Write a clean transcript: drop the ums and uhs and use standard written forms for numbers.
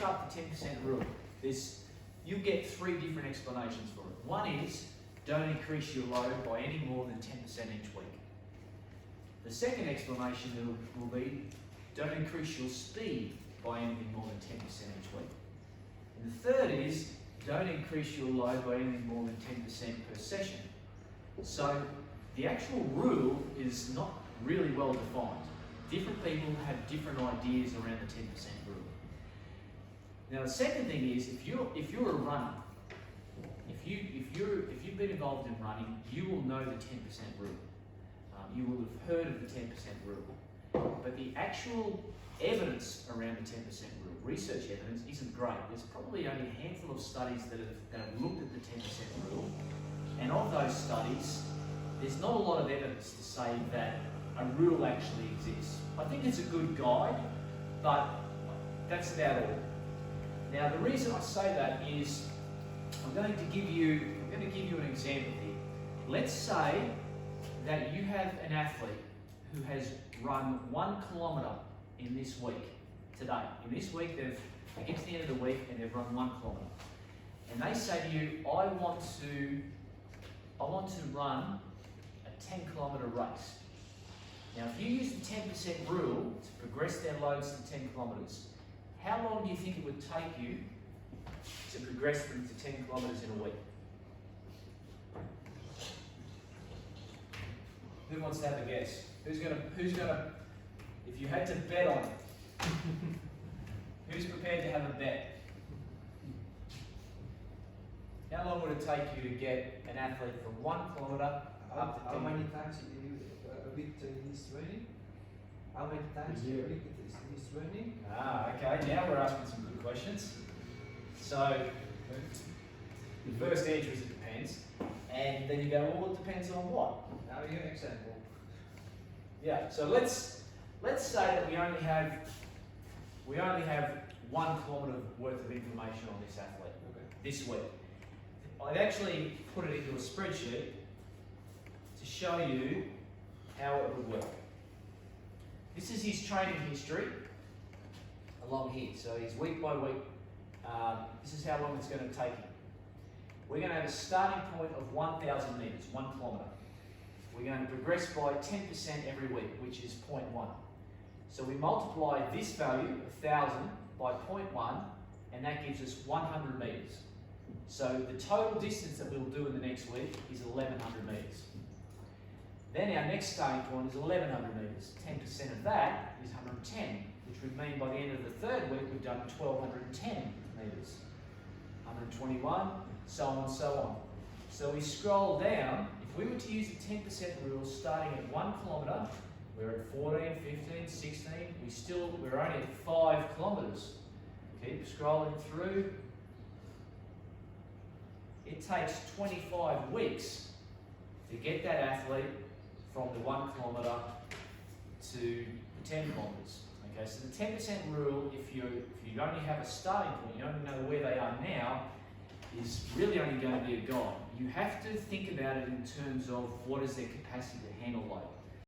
look up the 10% rule, you get 3 different explanations for it. One is, don't increase your load by any more than 10% each week. The second explanation will be, don't increase your speed by anything more than 10% each week. And the third is, don't increase your load by anything more than 10% per session. So the actual rule is not really well defined. Different people have different ideas around the 10% rule. Now the second thing is, if you're a runner, if you've been involved in running, you will know the 10% rule. You will have heard of the 10% rule. But the actual evidence around the 10% rule, research evidence, isn't great. There's probably only a handful of studies that have looked at the 10% rule, and of those studies, there's not a lot of evidence to say that a rule actually exists. I think it's a good guide, but that's about all. Now the reason I say that is I'm going to give you an example here. Let's say that you have an athlete who has run 1 kilometre in this week, today. In this week, they get to the end of the week and they've run 1 kilometre. And they say to you, I want to run a 10 kilometre race. Now, if you use the 10% rule to progress their loads to 10 kilometres, how long do you think it would take you to progress them to 10 kilometres in a week? Who wants to have a guess? Who's gonna, if you had to bet on it, who's prepared to have a bet? How long would it take you to get an athlete from 1 kilometre up to 10? How many times a week is training? How many times a week is training? Okay, now we're asking some good questions. So, the first answer is it depends. And then you go, well, it depends on what? Now your example. Yeah, so let's say that we only have 1 kilometre worth of information on this athlete this week. I've actually put it into a spreadsheet to show you how it would work. This is his training history along here. So he's week by week. This is how long it's going to take him. We're going to have a starting point of 1,000 metres, 1 kilometre. We're going to progress by 10% every week, which is 0.1. So we multiply this value, 1,000, by 0.1, and that gives us 100 metres. So the total distance that we'll do in the next week is 1,100 metres. Then our next starting point is 1,100 metres. 10% of that is 110, which would mean by the end of the third week we've done 1,210 metres. 121, so on and so on. So we scroll down. If we were to use the 10% rule starting at 1 kilometre, we're at 14, 15, 16, we're only at 5 kilometres. Keep scrolling through. It takes 25 weeks to get that athlete from the 1 kilometre to 10 kilometres. Okay, so the 10% rule, if you only have a starting point, you only know where they are now, is really only going to be a guide. You have to think about it in terms of what is their capacity to handle load.